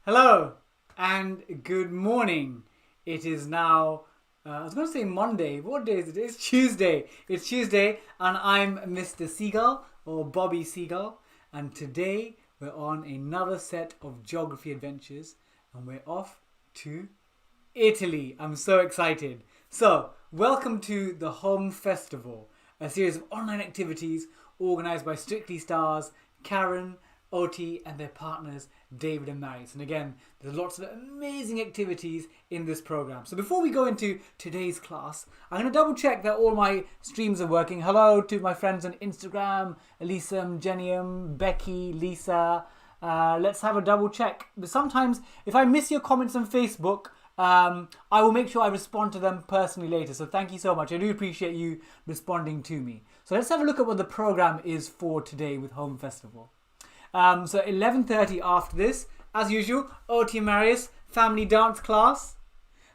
Hello and good morning. It is now, I was going to say Monday. What day is it? It's Tuesday. It's Tuesday and I'm Mr. Seagull or Bobby Seagull. And today we're on another set of geography adventures and we're off to Italy. I'm so excited. So, welcome to the Home Festival, a series of online activities organised by Strictly Stars, Karen, Oti and their partners David and Marius. And again, there's lots of amazing activities in this program. So before we go into today's class, I'm going to double check that all my streams are working. Hello to my friends on Instagram, Elisa, Jenium, Becky, Lisa. Let's have a double check. But sometimes if I miss your comments on Facebook, I will make sure I respond to them personally later. So thank you so much. I do appreciate you responding to me. So let's have a look at what the program is for today with Home Festival. So 11:30 after this, as usual, Oti and Marius family dance class.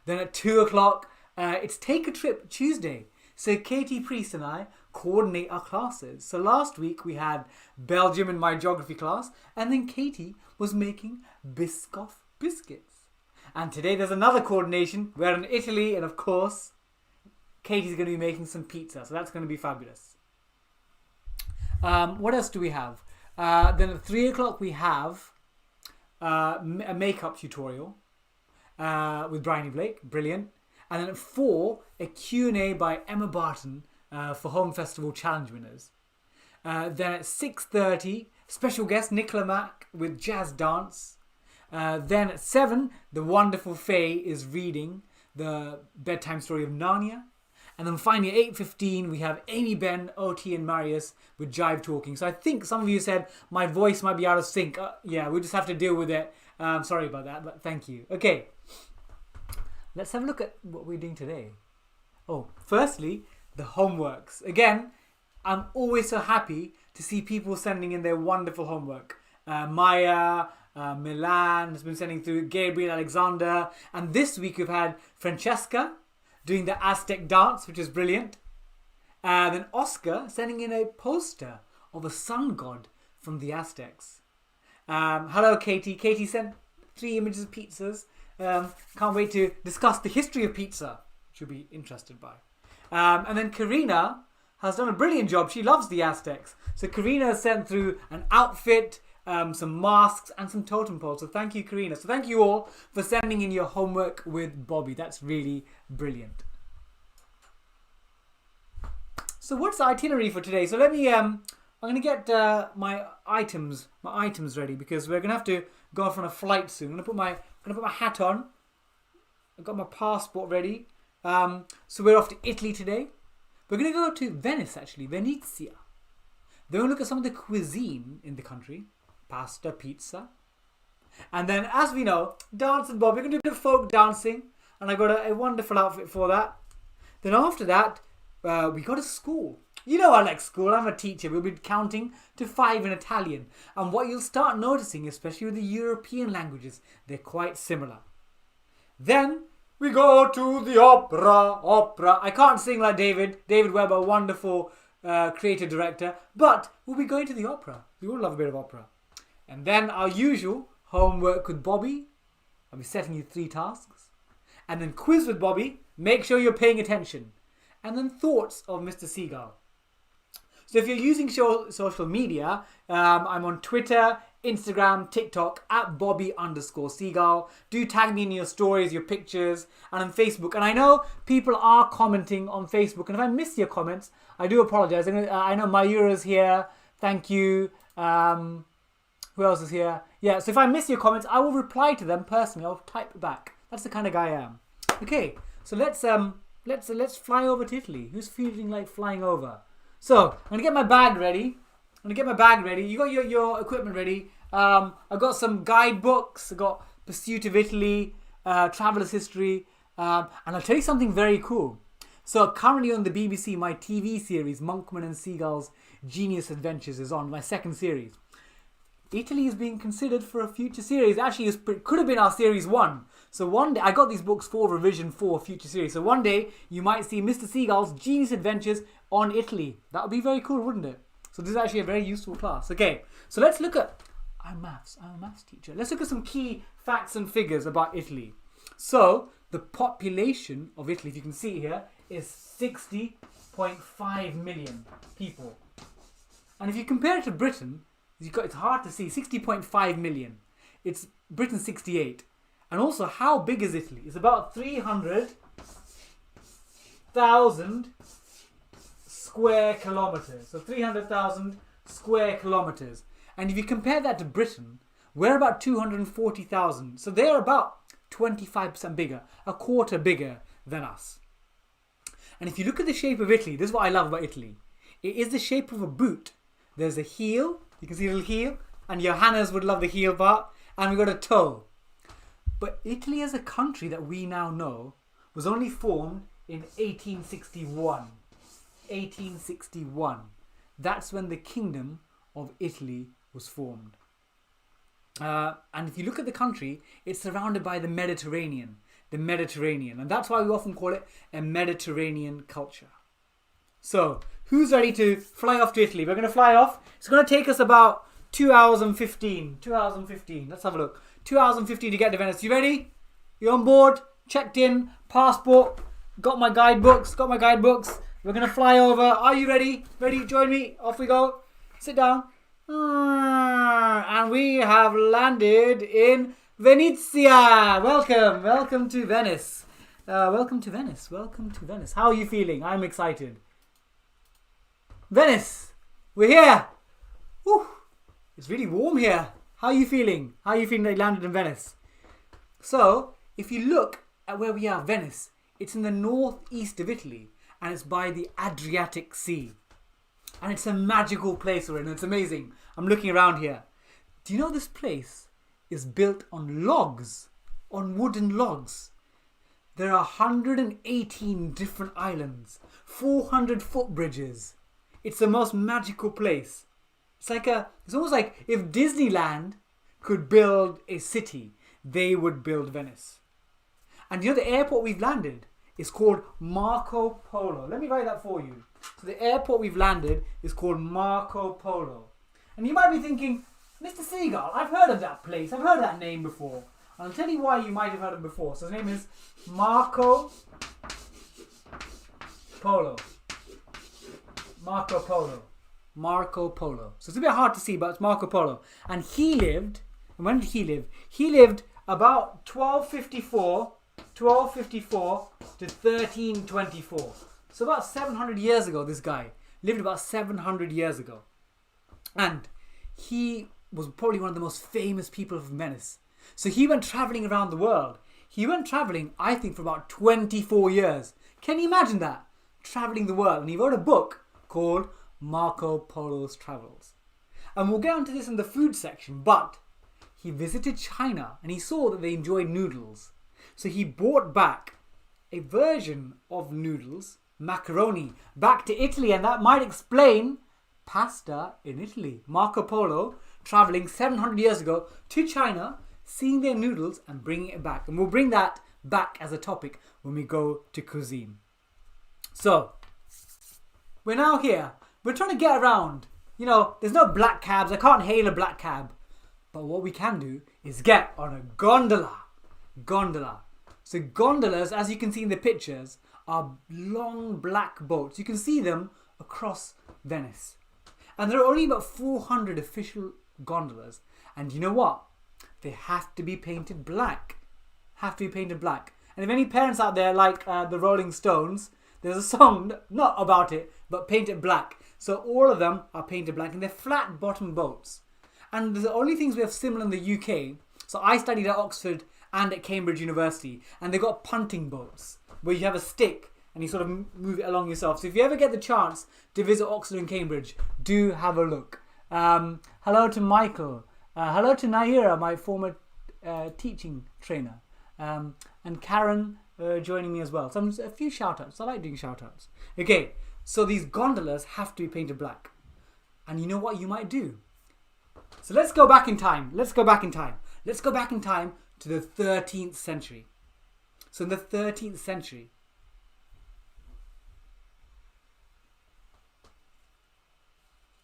Then at 2 o'clock, it's Take a Trip Tuesday. So Katie Priest and I coordinate our classes. So last week we had Belgium in my geography class, and then Katie was making Biscoff biscuits. And today there's another coordination. We're in Italy, and of course, Katie's going to be making some pizza. So that's going to be fabulous. What else do we have? Then at 3 o'clock we have a makeup tutorial with Bryony Blake, brilliant. And then at 4, a Q&A by Emma Barton for Home Festival Challenge winners. Then at 6:30, special guest Nicola Mack with Jazz Dance. Then at 7, the wonderful Faye is reading the bedtime story of Narnia. And then finally at 8:15 we have Amy, Ben, Oti and Marius with Jive Talking. So I think some of you said my voice might be out of sync. Yeah, we'll just have to deal with it. Sorry about that, but thank you. Okay, let's have a look at what we're doing today. Oh, firstly, the homeworks. Again, I'm always so happy to see people sending in their wonderful homework. Maya, Milan has been sending through, Gabriel, Alexander. And this week we've had Francesca doing the Aztec dance, which is brilliant. Then Oscar sending in a poster of a sun god from the Aztecs. Hello, Katie. Katie sent 3 images of pizzas. Can't wait to discuss the history of pizza, which you'll be interested by. And then Karina has done a brilliant job. She loves the Aztecs. So Karina has sent through an outfit, some masks and some totem poles. So thank you, Karina. So thank you all for sending in your homework with Bobby. That's really brilliant. So what's the itinerary for today? So let me, I'm going to get my items ready because we're going to have to go off on a flight soon. I'm going to put my hat on. I've got my passport ready. So we're off to Italy today. We're going to go to Venice, actually, Venezia. Then we'll look at some of the cuisine in the country. Pasta, pizza. And then, as we know, dance and bob. We're going to do a bit of folk dancing. And I got a wonderful outfit for that. Then after that, we go to school. You know I like school. I'm a teacher. We'll be counting to 5 in Italian. And what you'll start noticing, especially with the European languages, they're quite similar. Then we go to the opera. I can't sing like David Webb, a wonderful creative director. But we'll be going to the opera. We all love a bit of opera. And then our usual homework with Bobby. I'll be setting you 3 tasks. And then quiz with Bobby. Make sure you're paying attention. And then thoughts of Mr. Seagull. So if you're using social media, I'm on Twitter, Instagram, TikTok, at Bobby_Seagull. Do tag me in your stories, your pictures, and on Facebook. And I know people are commenting on Facebook. And if I miss your comments, I do apologize. I know Mayura's here. Thank you. Who else is here? Yeah, so if I miss your comments, I will reply to them personally. I'll type back. That's the kind of guy I am. Okay, so let's fly over to Italy. Who's feeling like flying over? So I'm gonna get my bag ready. You got your equipment ready. I've got some guidebooks. I've got Pursuit of Italy, Traveler's History, and I'll tell you something very cool. So currently on the BBC, my TV series Monkman and Seagull's Genius Adventures is on, my 2nd series. Italy is being considered for a future series. Actually, it could have been our series 1. So one day, I got these books for revision for a future series. So one day, you might see Mr. Seagull's Genius Adventures on Italy. That would be very cool, wouldn't it? So this is actually a very useful class. Okay, so let's look at I'm a maths teacher. Let's look at some key facts and figures about Italy. So, the population of Italy, if you can see here, is 60.5 million people. And if you compare it to Britain, it's hard to see, 60.5 million. It's Britain 68. And also, how big is Italy? It's about 300,000 square kilometers. So 300,000 square kilometers. And if you compare that to Britain, we're about 240,000. So they're about 25% bigger, a quarter bigger than us. And if you look at the shape of Italy, this is what I love about Italy. It is the shape of a boot. There's a heel, you can see a little heel, and Johannes would love the heel part, and we've got a toe. But Italy as a country that we now know was only formed in 1861. 1861. That's when the Kingdom of Italy was formed. And if you look at the country, it's surrounded by the Mediterranean. And that's why we often call it a Mediterranean culture. So, who's ready to fly off to Italy? We're going to fly off. It's going to take us about 2 hours and 15. 2 hours and 15. Let's have a look. 2 hours and 15 to get to Venice. You ready? You on board? Checked in? Passport? Got my guidebooks? We're going to fly over. Are you ready? Ready? Join me. Off we go. Sit down. And we have landed in Venezia. Welcome to Venice. Welcome to Venice. How are you feeling? I'm excited. Venice, we're here. Whew. It's really warm here. How are you feeling? That you landed in Venice? So, if you look at where we are, Venice, it's in the northeast of Italy, and it's by the Adriatic Sea. And it's a magical place we're in. It's amazing. I'm looking around here. Do you know this place is built on logs, on wooden logs? There are 118 different islands, 400 footbridges. It's the most magical place. It's almost like if Disneyland could build a city, they would build Venice. And you know the airport we've landed is called Marco Polo. Let me write that for you. So the airport we've landed is called Marco Polo. And you might be thinking, Mr. Seagull, I've heard of that place. I've heard of that name before. And I'll tell you why you might have heard it before. So his name is Marco Polo. Marco Polo. So it's a bit hard to see, but it's Marco Polo. And he lived, and when did he live? He lived about 1254 to 1324. So about 700 years ago, this guy lived about 700 years ago. And he was probably one of the most famous people of Venice. So he went travelling around the world. He went travelling, I think, for about 24 years. Can you imagine that? Travelling the world. And he wrote a book called Marco Polo's Travels. And we'll get onto this in the food section, but he visited China and he saw that they enjoyed noodles. So he brought back a version of noodles, macaroni, back to Italy, and that might explain pasta in Italy. Marco Polo travelling 700 years ago to China, seeing their noodles and bringing it back. And we'll bring that back as a topic when we go to cuisine. So, we're now here. We're trying to get around. You know, there's no black cabs. I can't hail a black cab. But what we can do is get on a gondola. So gondolas, as you can see in the pictures, are long black boats. You can see them across Venice. And there are only about 400 official gondolas. And you know what? They have to be painted black. And if any parents out there like the Rolling Stones, there's a song, not about it, but paint it black. So all of them are painted black, and they're flat bottom boats. And the only things we have similar in the UK, so I studied at Oxford and at Cambridge University, and they've got punting boats, where you have a stick and you sort of move it along yourself. So if you ever get the chance to visit Oxford and Cambridge, do have a look. Hello to Michael. Hello to Naira, my former teaching trainer. And Karen joining me as well. So a few shout-outs. I like doing shout-outs. Okay, so these gondolas have to be painted black. And you know what you might do? So let's go back in time. Let's go back in time to the 13th century. So in the 13th century,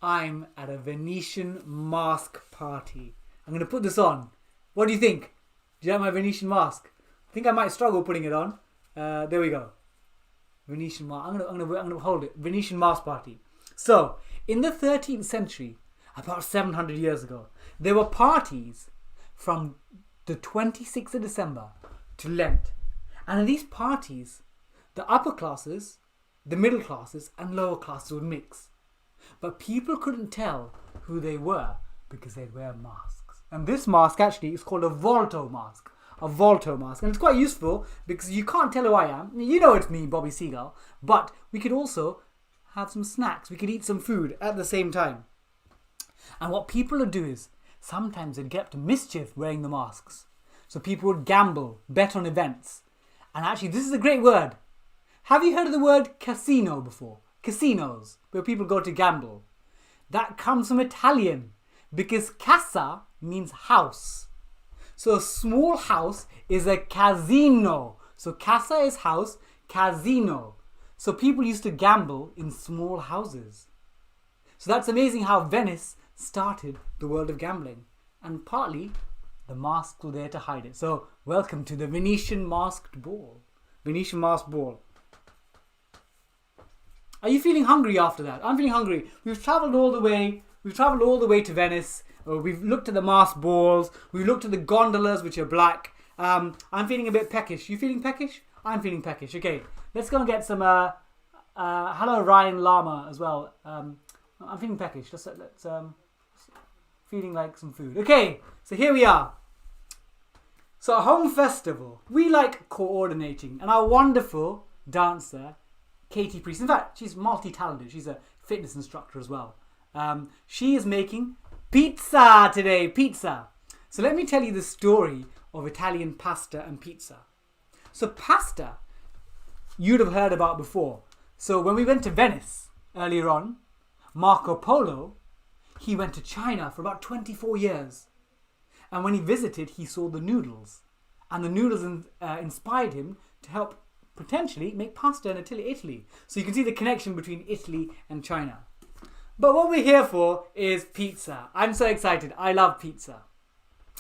I'm at a Venetian mask party. I'm going to put this on. What do you think? Do you like my Venetian mask? I think I might struggle putting it on. There we go. Venetian mask. I'm gonna hold it. Venetian mask party. So, in the 13th century, about 700 years ago, there were parties from the 26th of December to Lent. And in these parties, the upper classes, the middle classes, and lower classes would mix. But people couldn't tell who they were because they'd wear masks. And this mask actually is called a Volto mask. A Volto mask. And it's quite useful because you can't tell who I am. You know it's me, Bobby Seagull. But we could also have some snacks. We could eat some food at the same time. And what people would do is sometimes they'd get up to mischief wearing the masks. So people would gamble, bet on events. And actually, this is a great word. Have you heard of the word casino before? Casinos, where people go to gamble. That comes from Italian because casa means house. So a small house is a casino. So casa is house, casino. So people used to gamble in small houses. So that's amazing how Venice started the world of gambling. And partly, the masks were there to hide it. So welcome to the Venetian masked ball. Venetian masked ball. Are you feeling hungry after that? I'm feeling hungry. We've travelled all the way. We've travelled all the way to Venice. We've looked at the masked balls. We've looked at the gondolas, which are black. I'm feeling a bit peckish. You feeling peckish? I'm feeling peckish. Okay, let's go and get some. Hello, Ryan Lama as well. I'm feeling peckish. Let's feeling like some food. Okay, so here we are. So, a home festival. We like coordinating, and our wonderful dancer, Katie Priest. In fact, she's multi-talented. She's a fitness instructor as well. She is making pizza today. Pizza. So let me tell you the story of Italian pasta and pizza. So pasta, you'd have heard about before. So when we went to Venice earlier on, Marco Polo, he went to China for about 24 years. And when he visited, he saw the noodles. And the noodles inspired him to help potentially make pasta in Italy. So you can see the connection between Italy and China. But what we're here for is pizza. I'm so excited. I love pizza.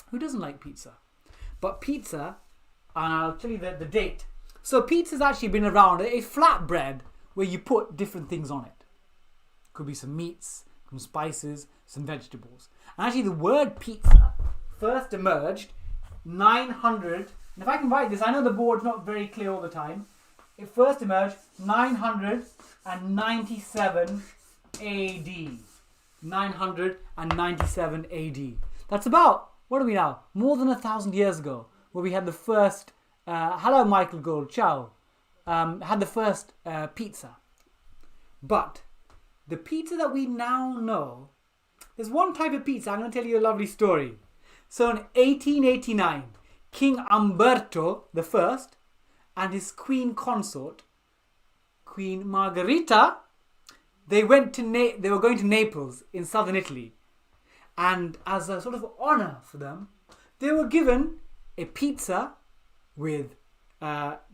Who doesn't like pizza? But pizza, and I'll tell you the date. So pizza's actually been around, a flatbread where you put different things on it. Could be some meats, some spices, some vegetables. And actually the word pizza first emerged 900, and if I can write this, I know the board's not very clear all the time. It first emerged 997 AD. 997 AD. That's about, what are we now? More than 1,000 years ago, where we had the first, hello Michael Gold, ciao, had the first pizza. But the pizza that we now know, there's one type of pizza. I'm going to tell you a lovely story. So in 1889, King Umberto I and his queen consort, Queen Margherita, they were going to Naples in southern Italy. And as a sort of honor for them, they were given a pizza with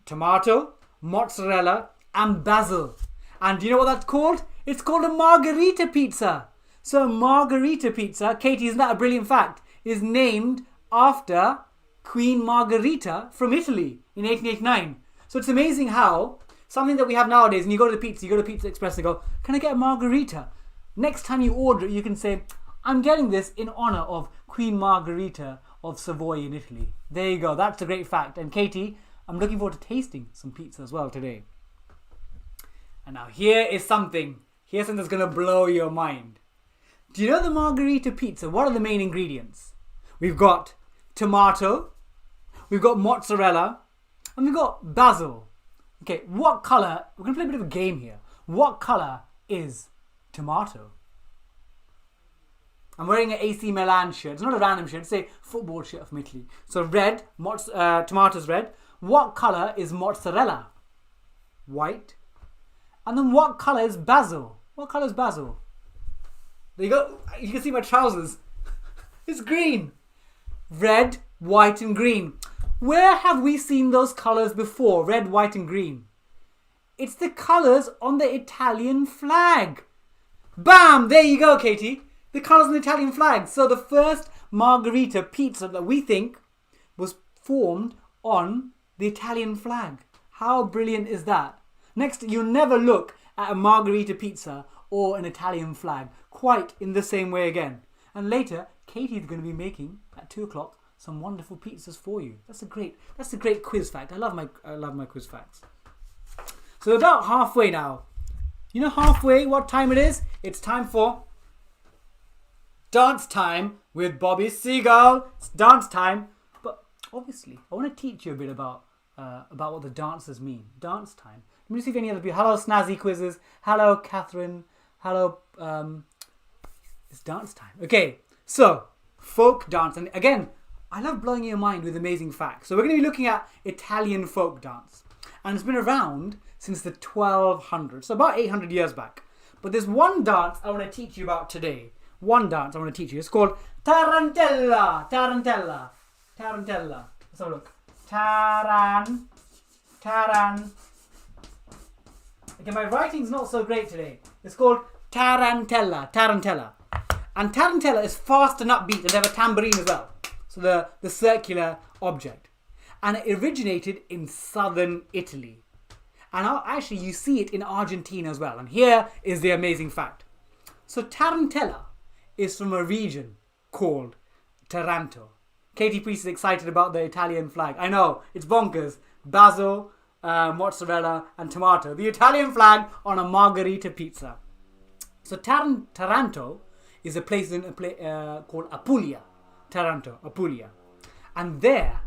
tomato, mozzarella, and basil. And do you know what that's called? It's called a margherita pizza. So margherita pizza, Katie, isn't that a brilliant fact, is named after Queen Margherita from Italy in 1889. So it's amazing how something that we have nowadays, and you go to Pizza Express and go, can I get a margherita? Next time you order it, you can say, I'm getting this in honor of Queen Margherita of Savoy in Italy. There you go. That's a great fact. And Katie, I'm looking forward to tasting some pizza as well today. And now here's something that's going to blow your mind. Do you know the margherita pizza? What are the main ingredients? We've got tomato, we've got mozzarella, and we've got basil. Okay, what colour, we're going to play a bit of a game here. What colour is tomato? I'm wearing an AC Milan shirt. It's not a random shirt, it's a football shirt from Italy. So red, tomato's red. What colour is mozzarella? White. And then what colour is basil? What colour is basil? There you go. You can see my trousers. It's green. Red, white and green. Where have we seen those colours before? Red, white and green. It's the colours on the Italian flag. Bam! There you go, Katie. The colours on the Italian flag. So the first margherita pizza that we think was formed on the Italian flag. How brilliant is that? Next, you'll never look at a margherita pizza or an Italian flag quite in the same way again. And later, Katie's going to be making, at 2 o'clock, some wonderful pizzas for you. That's a great quiz fact. I love my quiz facts. So we're about halfway now. You know halfway what time it is? It's time for dance time with Bobby Seagull. It's dance time. But obviously, I want to teach you a bit about what the dancers mean. Dance time. Let me see if any other people. Hello, Snazzy Quizzes. Hello, Catherine. Hello. It's dance time. Okay, so folk dance. And again, I love blowing your mind with amazing facts. So we're going to be looking at Italian folk dance. And it's been around since the 1200s. So about 800 years back. But there's one dance I want to teach you about today. One dance I want to teach you. It's called Tarantella. Tarantella. Tarantella. Let's have a look. Taran. Okay, my writing's not so great today. It's called Tarantella. Tarantella. And Tarantella is fast and upbeat, and they have a tambourine as well. So the circular object. And it originated in southern Italy. And actually you see it in Argentina as well. And here is the amazing fact. So Tarantella is from a region called Taranto. Katie Priest is excited about the Italian flag. I know, it's bonkers. Basil, mozzarella and tomato. The Italian flag on a margherita pizza. So Taranto is a place called Apulia. Taranto, Apulia. And there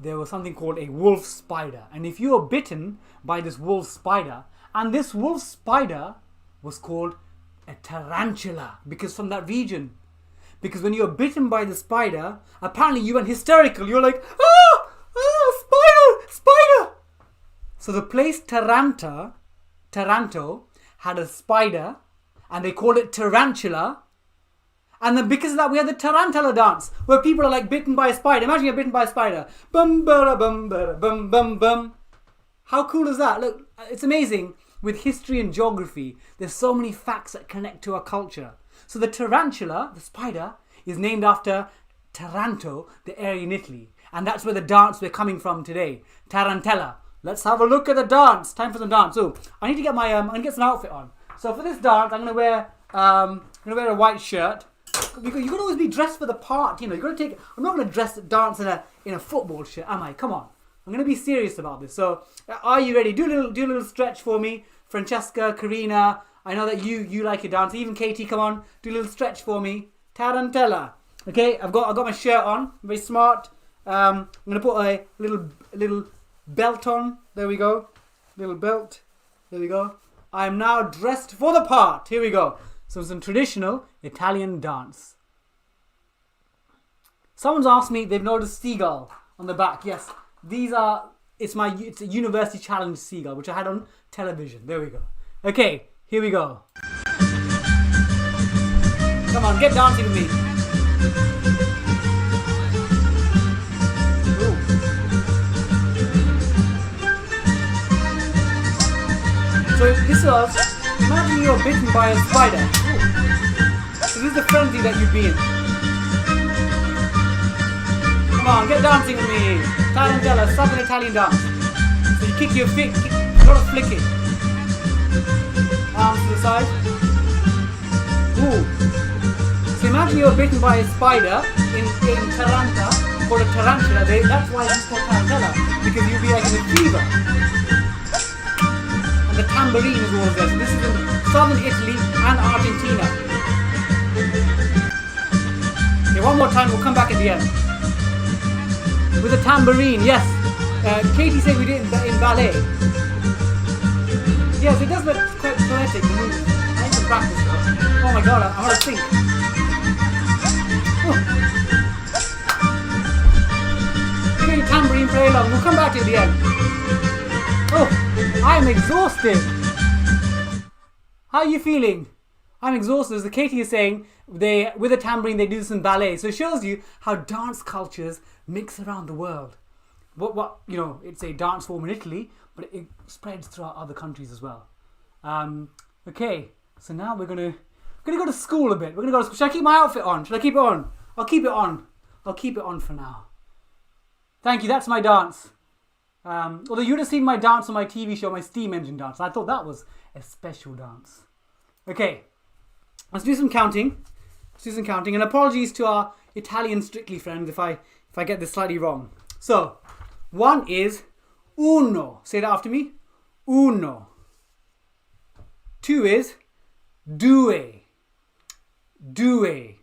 was something called a wolf spider. And if you were bitten by this wolf spider, and this wolf spider was called a tarantula, because from that region. Because when you were bitten by the spider, apparently you went hysterical. You're like, spider! So the place Taranto had a spider, and they called it tarantula. And then because of that, we had the tarantella dance, where people are like bitten by a spider. Imagine you're bitten by a spider. Bum, bada, bum, bada, bum, bum, bum. How cool is that? Look, it's amazing. With history and geography, there's so many facts that connect to our culture. So the tarantula, the spider, is named after Taranto, the area in Italy. And that's where the dance we're coming from today. Tarantella. Let's have a look at the dance. Time for some dance. So I need to get my I'm gonna get some outfit on. So for this dance, I'm gonna wear a white shirt. You gotta always be dressed for the part, you know. You gotta take. I'm not gonna dance in a football shirt, am I? Come on. I'm gonna be serious about this. So, are you ready? Do a little stretch for me, Francesca, Karina. I know that you like your dance. Even Katie, come on, do a little stretch for me. Tarantella. Okay, I've got my shirt on. Very smart. I'm gonna put a little belt on. There we go. Little belt. There we go. I am now dressed for the part. Here we go. So some traditional Italian dance. Someone's asked me, they've noticed Seagull on the back. Yes, it's a University Challenge Seagull, which I had on television. There we go. Okay, here we go. Come on, get dancing with me. Ooh. So this was, imagine you're bitten by a spider. Ooh. So this is the frenzy that you'd be in. Come on, get dancing with me. Tarantella, Southern Italian dance. So you kick your feet, a lot of flicking. Arms to the side. Ooh. So imagine you're bitten by a spider in Taranta, called a tarantula. That's why it's called tarantella, because you'll be like in a fever. And the tambourine is all there. So this is in southern Italy and Argentina. Okay, one more time, we'll come back at the end. With a tambourine, yes. Katie said we did it in ballet. Yes, it does look quite poetic. I need to practice though. Oh my god, I want to sing. You're going to tambourine play along. We'll come back to the end. Oh, I'm exhausted. How are you feeling? I'm exhausted. As Katie is saying, with a tambourine they do some ballet. So it shows you how dance cultures mix around the world. It's a dance form in Italy, but it spreads throughout other countries as well. Okay, so now we're gonna go to school a bit. We're gonna go to school. Should I keep my outfit on? Should I keep it on? I'll keep it on. I'll keep it on for now. Thank you, that's my dance. Although you'd have seen my dance on my TV show, my steam engine dance. I thought that was a special dance. Okay, let's do some counting. And apologies to our Italian Strictly friends if I get this slightly wrong. So, 1 is uno. Say that after me. Uno. 2 is due. Due.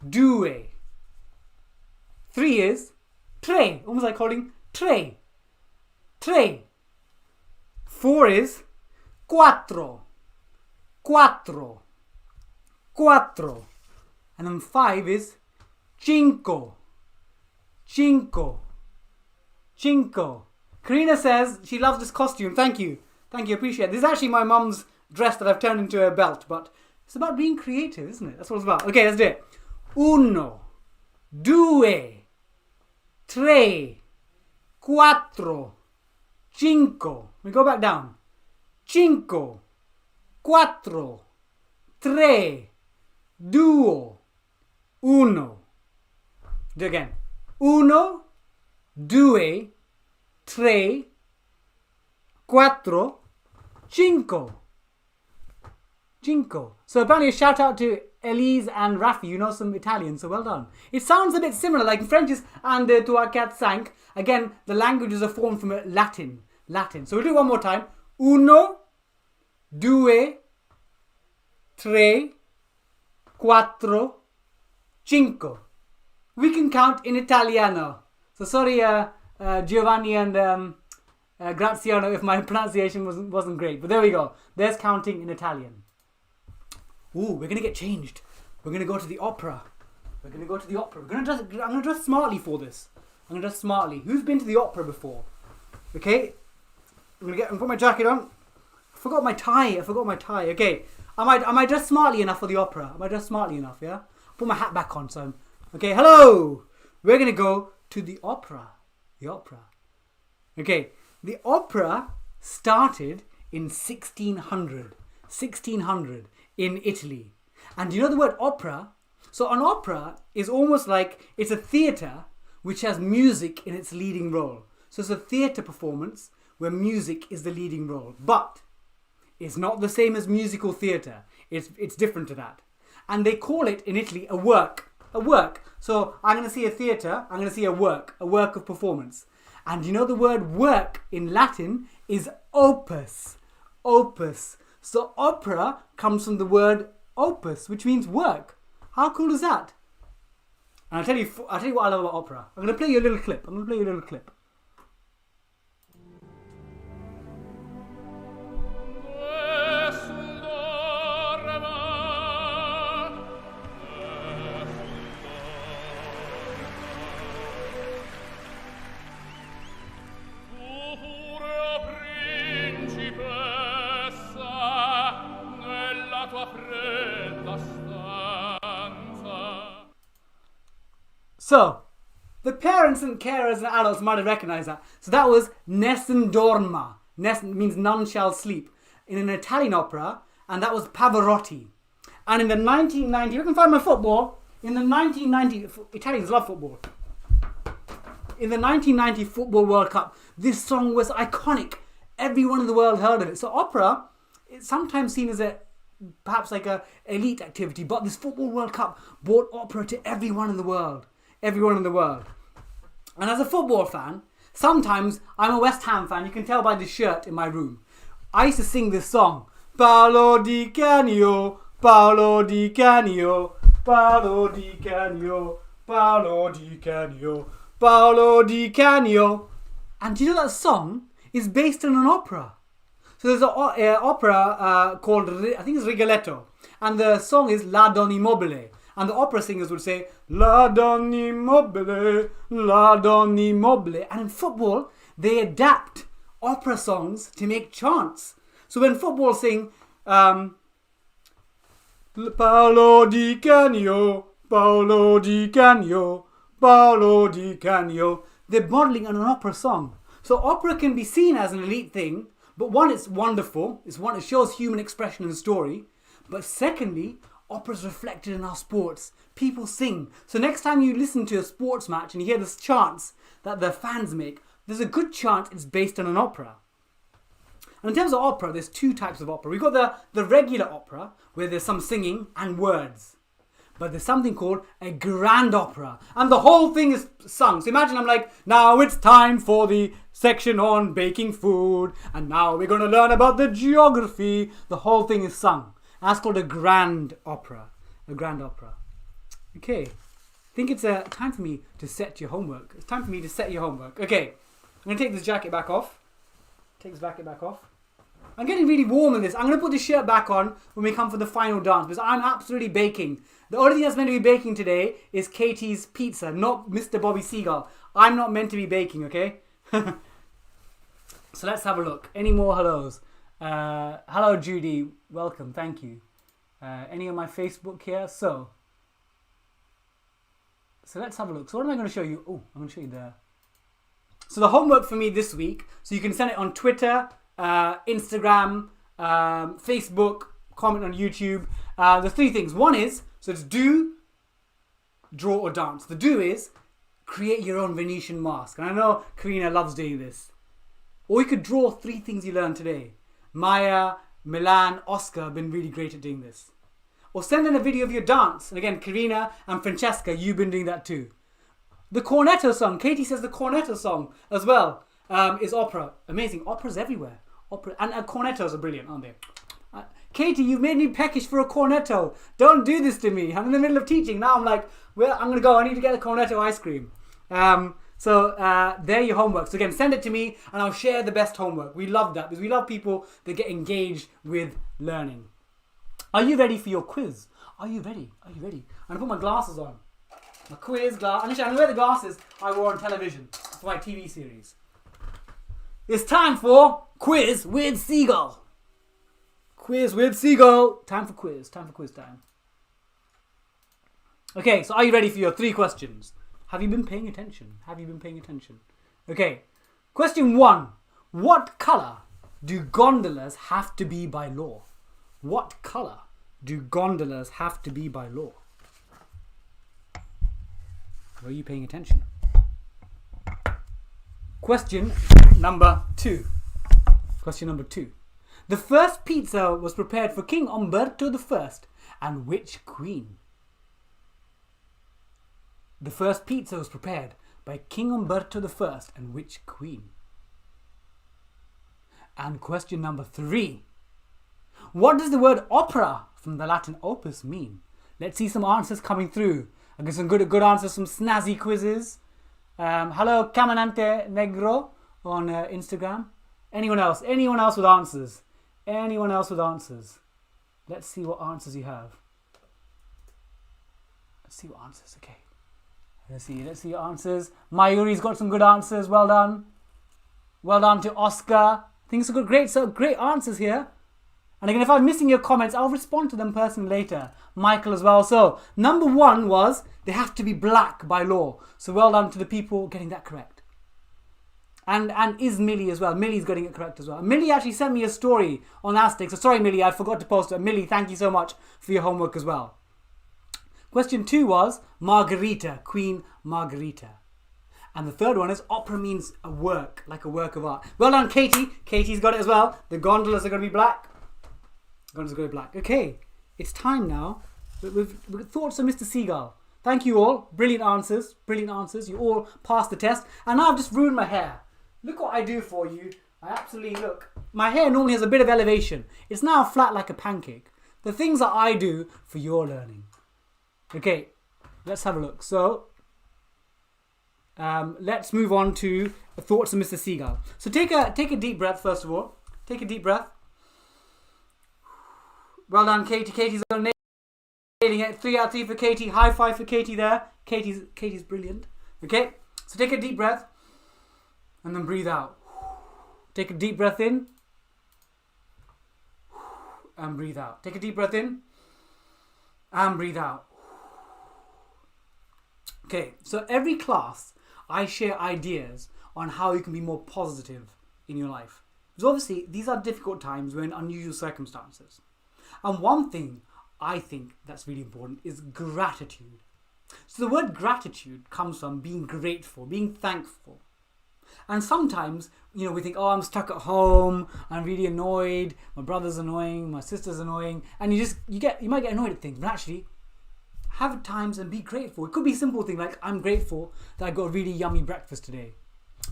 Due. 3 is tre. Almost like calling tre. Tre. 4 is quattro. Quattro. Quattro. And then 5 is cinco. Cinco. Cinco. Karina says she loves this costume. Thank you. Thank you. Appreciate it. This is actually my mum's dress that I've turned into a belt. But it's about being creative, isn't it? That's what it's about. Okay, let's do it. Uno. Due. Tre. Quattro. Cinco. We go back down. Cinco. Quattro. Tre. Duo. Uno. Do it again. Uno. Due. Tre. Quattro. Cinco. Cinco. So apparently a shout out to Elise and Raffi. You know some Italian, so well done. It sounds a bit similar, like in French is ande tu a cat cinq. Again, the languages are formed from Latin. Latin. So we'll do it one more time. Uno. Due. Tre. Quattro. Cinco. We can count in Italiano. So sorry, Giovanni and Graziano, if my pronunciation wasn't great. But there we go. There's counting in Italian. Ooh, we're gonna get changed. We're gonna go to the opera. I'm gonna dress smartly for this. I'm gonna dress smartly. Who's been to the opera before? Okay. I'm gonna put my jacket on. I forgot my tie. Okay. Am I dressed smartly enough for the opera? Am I dressed smartly enough? Yeah. Put my hat back on. So okay. Hello. We're gonna go to the opera. The opera. Okay. The opera started in 1600. 1600 in Italy. And you know the word opera? So an opera is almost like it's a theatre which has music in its leading role. So it's a theatre performance where music is the leading role. But it's not the same as musical theatre. It's different to that. And they call it in Italy a work. A work. So I'm going to see a theatre, I'm going to see a work of performance. And you know the word work in Latin is opus. Opus. So opera comes from the word opus, which means work. How cool is that? And I'll tell you what I love about opera. I'm going to play you a little clip. So, the parents and carers and adults might have recognized that. So that was Nessun Dorma. Nessun means none shall sleep in an Italian opera, and that was Pavarotti. And in the 1990, you can find my football. In the 1990, Italians love football. In the 1990 Football World Cup, this song was iconic. Everyone in the world heard of it. So opera, it's sometimes seen as perhaps like a elite activity, but this Football World Cup brought opera to everyone in the world. Everyone in the world. And as a football fan, sometimes I'm a West Ham fan. You can tell by the shirt in my room. I used to sing this song. Paolo Di Canio, Paolo Di Canio, Paolo Di Canio, Paolo Di Canio, Paolo Di Canio. And do you know that song is based on an opera? So there's an opera called, I think it's Rigoletto. And the song is La Donna Immobile. And the opera singers would say, La Donna Immobile, La Donna Immobile. And in football, they adapt opera songs to make chants. So when football sing, Paolo Di Canio, Paolo Di Canio, Paolo Di Canio, they're modeling on an opera song. So opera can be seen as an elite thing, but one, it's wonderful. It shows human expression and story. But secondly, Opera's reflected in our sports. People sing. So next time you listen to a sports match and you hear the chants that the fans make, there's a good chance it's based on an opera. And in terms of opera, there's two types of opera. We've got the regular opera, where there's some singing and words. But there's something called a grand opera. And the whole thing is sung. So imagine I'm like, now it's time for the section on baking food. And now we're going to learn about the geography. The whole thing is sung. And that's called a grand opera. A grand opera. Okay. I think it's time for me to set your homework. It's time for me to set your homework. Okay. I'm going to take this jacket back off. Take this jacket back off. I'm getting really warm in this. I'm going to put this shirt back on when we come for the final dance because I'm absolutely baking. The only thing that's meant to be baking today is Katie's pizza, not Mr. Bobby Seagull. I'm not meant to be baking, okay? So let's have a look. Any more hellos? Hello, Judy. Welcome. Thank you. Any on my Facebook here? So let's have a look. So what am I going to show you? Oh, I'm going to show you there. So the homework for me this week, so you can send it on Twitter, Instagram, Facebook, comment on YouTube. The three things. One is, so it's do, draw or dance. The do is create your own Venetian mask. And I know Karina loves doing this. Or you could draw three things you learned today. Maya, Milan, Oscar have been really great at doing this. Or send in a video of your dance. And again, Karina and Francesca, you've been doing that too. The cornetto song. Katie says the cornetto song as well is opera. Amazing. Opera's everywhere. Opera and cornettos are brilliant, aren't they? Katie, you've made me peckish for a cornetto. Don't do this to me. I'm in the middle of teaching. Now I'm like, well, I'm going to go. I need to get a cornetto ice cream. So there your homework. So again, send it to me and I'll share the best homework. We love that because we love people that get engaged with learning. Are you ready for your quiz? Are you ready? Are you ready? I'm going to put my glasses on. My quiz glass. And actually, I'm going to wear the glasses I wore on television for my TV series. It's time for Quiz with Seagull. Quiz with Seagull. Time for quiz. Time for quiz time. Okay, so are you ready for your three questions? Have you been paying attention? Have you been paying attention? Okay, question 1. What colour do gondolas have to be by law? What colour do gondolas have to be by law? Are you paying attention? Question number 2. Question number 2. The first pizza was prepared for King Umberto I and which queen? The first pizza was prepared by King Umberto I and which queen? And question number 3. What does the word opera from the Latin opus mean? Let's see some answers coming through. I get some good answers, some snazzy quizzes. Hello, Caminante Negro on Instagram. Anyone else? Anyone else with answers? Anyone else with answers? Let's see what answers you have. Let's see what answers. Okay. Let's see your answers. Mayuri's got some good answers. Well done. Well done to Oscar. I think it's a great answers here. And again, if I'm missing your comments, I'll respond to them personally later. Michael as well. So, number 1 was they have to be black by law. So well done to the people getting that correct. And is Millie as well. Millie's getting it correct as well. Millie actually sent me a story on Aztec. So sorry, Millie, I forgot to post it. Millie, thank you so much for your homework as well. Question 2 was Margarita, Queen Margarita. And the third one is opera means a work, like a work of art. Well done, Katie. Katie's got it as well. The gondolas are going to be black. Gondolas are going to be black. Okay, it's time now. We've thoughts of Mr. Seagull. Thank you all. Brilliant answers. Brilliant answers. You all passed the test. And now I've just ruined my hair. Look what I do for you. I absolutely look. My hair normally has a bit of elevation. It's now flat like a pancake. The things that I do for your learning. Okay, let's have a look. So, let's move on to the thoughts of Mr. Seagull. So take a deep breath first of all. Take a deep breath. Well done, Katie. Katie's nailing it. 3 out of 3 for Katie. High five for Katie there. Katie's brilliant. Okay, so take a deep breath. And then breathe out. Take a deep breath in. And breathe out. Take a deep breath in. And breathe out. Okay, so every class I share ideas on how you can be more positive in your life. Because obviously these are difficult times. We're in unusual circumstances. And one thing I think that's really important is gratitude. So the word gratitude comes from being grateful, being thankful. And sometimes, we think, oh, I'm stuck at home, I'm really annoyed, my brother's annoying, my sister's annoying, and you might get annoyed at things, but actually have times and be grateful. It could be simple things like, I'm grateful that I got a really yummy breakfast today.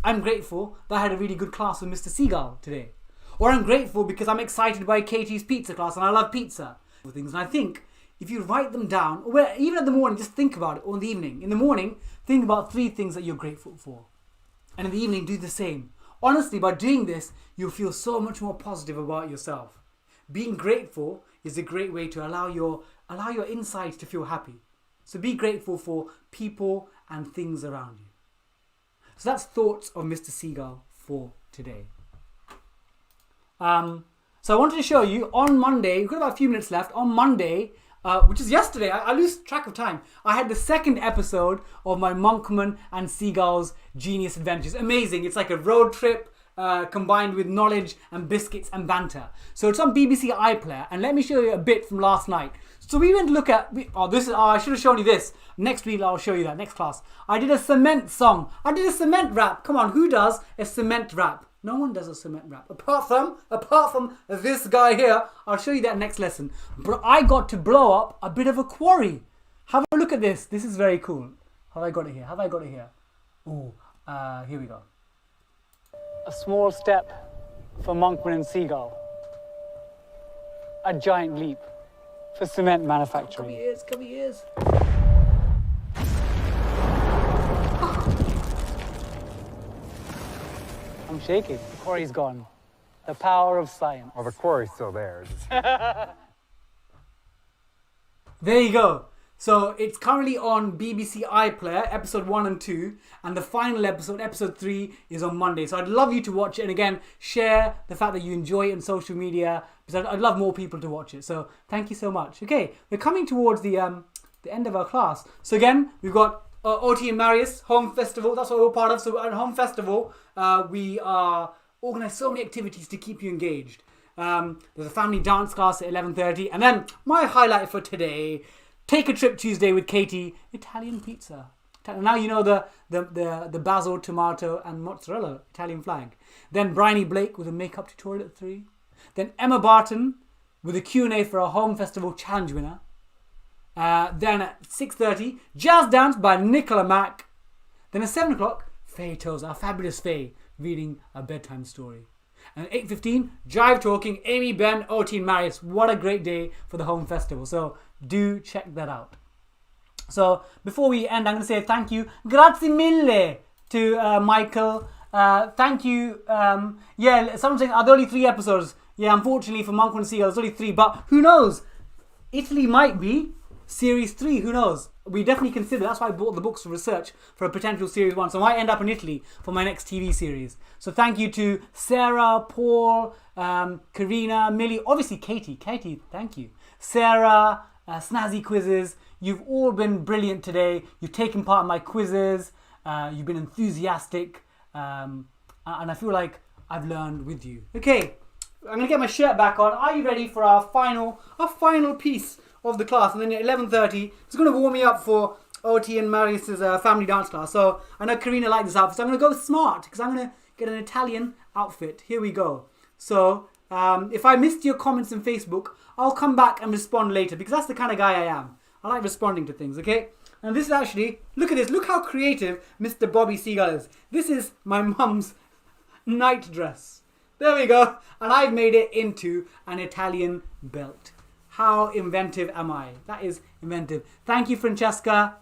I'm grateful that I had a really good class with Mr. Seagull today. Or I'm grateful because I'm excited by Katie's pizza class and I love pizza. Things. And I think if you write them down, or even in the morning, just think about it, or in the evening. In the morning, think about 3 things that you're grateful for. And in the evening, do the same. Honestly, by doing this, you'll feel so much more positive about yourself. Being grateful is a great way to allow your insides to feel happy. So be grateful for people and things around you. So that's thoughts of Mr. Seagull for today. So I wanted to show you on Monday, we've got about a few minutes left, on Monday, which is yesterday, I lose track of time. I had the second episode of my Monkman and Seagull's Genius Adventures. Amazing. It's like a road trip combined with knowledge and biscuits and banter. So it's on BBC iPlayer, and let me show you a bit from last night. So we went to look at, I should have shown you this. Next week I'll show you that, next class. I did a cement song. I did a cement rap. Come on, who does a cement rap? No one does a cement rap. Apart from this guy here. I'll show you that next lesson. But I got to blow up a bit of a quarry. Have a look at this. This is very cool. Have I got it here? Ooh, here we go. A small step for Monkman and Seagull. A giant leap for cement manufacturing. Come here, ears. I'm shaking. The quarry's gone. The power of science. Well, the quarry's still there. There you go. So it's currently on BBC iPlayer, episode 1 and 2, and the final episode 3, is on Monday. So I'd love you to watch it, and again, share the fact that you enjoy it on social media, because I'd love more people to watch it. So thank you so much. Okay, we're coming towards the end of our class. So again, we've got OT and Marius Home Festival. That's what we're part of. So at Home Festival, we are organised so many activities to keep you engaged. There's a family dance class at 11:30, and then my highlight for today: Take a Trip Tuesday with Katie, Italian pizza. Now you know the basil, tomato, and mozzarella Italian flag. Then Bryony Blake with a makeup tutorial at 3. Then Emma Barton with a Q&A for our Home Festival challenge winner. Then at 6:30, Jazz Dance by Nicola Mack. Then at 7 o'clock, Faye Tales, our fabulous Faye, reading a bedtime story. And at 8:15, Jive Talking, Amy, Ben, Oti and Marius. What a great day for the Home Festival. So do check that out. So before we end, I'm going to say thank you. Grazie mille to Michael. Thank you. Someone's saying, are there only 3 episodes? Yeah, unfortunately for Monkman and Seagull, there's only 3. But who knows? Italy might be Series 3, who knows? We definitely consider. That's why I bought the books for research for a potential Series 1. So I might end up in Italy for my next TV series. So thank you to Sarah, Paul, Karina, Millie, obviously Katie. Katie, thank you. Sarah, Snazzy Quizzes. You've all been brilliant today. You've taken part in my quizzes. You've been enthusiastic. And I feel like I've learned with you. Okay, I'm going to get my shirt back on. Are you ready for our final piece of the class? And then at 11:30, it's going to warm me up for OT and Marius's family dance class. So I know Karina liked this outfit, so I'm going to go smart because I'm going to get an Italian outfit. Here we go. So if I missed your comments on Facebook, I'll come back and respond later because that's the kind of guy I am. I like responding to things, okay? And this is actually, look at this. Look how creative Mr. Bobby Seagull is. This is my mum's night dress. There we go. And I've made it into an Italian belt. How inventive am I? That is inventive. Thank you, Francesca.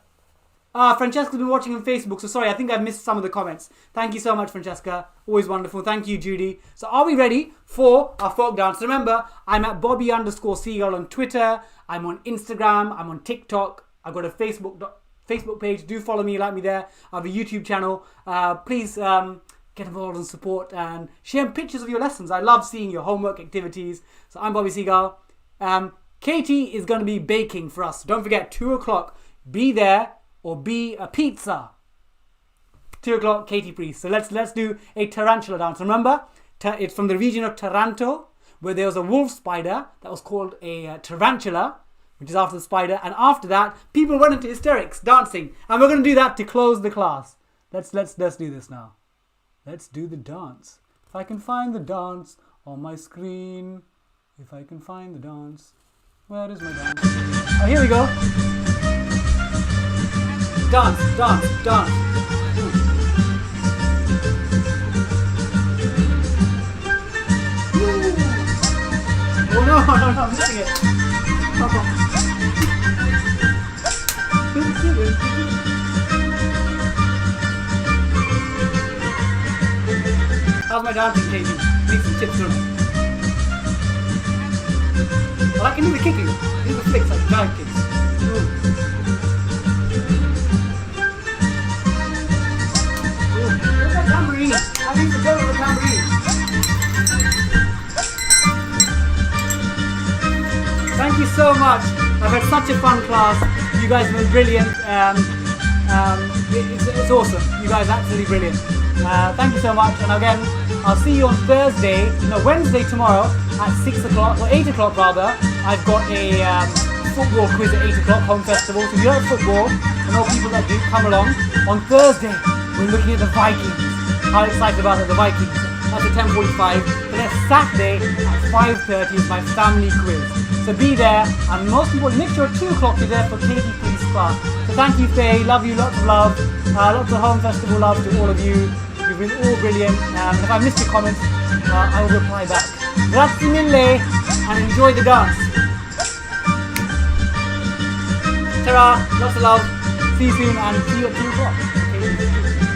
Francesca's been watching on Facebook, so sorry, I think I've missed some of the comments. Thank you so much, Francesca. Always wonderful. Thank you, Judy. So are we ready for our folk dance? Remember, I'm at Bobby_Seagull on Twitter. I'm on Instagram. I'm on TikTok. I've got a Facebook page. Do follow me, like me there. I have a YouTube channel. Please get involved and support and share pictures of your lessons. I love seeing your homework activities. So I'm Bobby Seagull. Katie is going to be baking for us. Don't forget, 2 o'clock, be there or be a pizza. 2 o'clock, Katie Priest. So let's do a tarantula dance. Remember, it's from the region of Taranto, where there was a wolf spider that was called a tarantula. which is after the spider. And after that, people went into hysterics, dancing. And we're going to do that to close the class. Let's do this now. Let's do the dance. If I can find the dance on my screen. If I can find the dance. Where is my dance? Oh, here we go. Dance, dance, dance. Oh no, I'm missing it. How's my dancing, Katie? Need some tips on it. Well, I can do the kicking. Do the flicks like giant kicks. Ooh. Where's that tambourine? I need to go with the tambourine. Thank you so much. I've had such a fun class. You guys have been brilliant. It's awesome. You guys are absolutely brilliant. Thank you so much. And again, I'll see you on Wednesday tomorrow at 6 o'clock, or 8 o'clock rather. I've got a football quiz at 8 o'clock, home festival. So if you like football, and all people that do, come along. On Thursday, we're looking at the Vikings. How excited about it, the Vikings. That's at 10:45. But then Saturday at 5:30 is my family quiz. So be there, and most people, make sure at 2 o'clock you're there for Katie Please class. So thank you, Faye. Love you, lots of love. Lots of home festival love to all of you. You've been all brilliant. If I missed your comments, I will reply back. Grazie mille, and enjoy the dance. Ta-ra, lots of love. See you soon, and see you at 2 o'clock.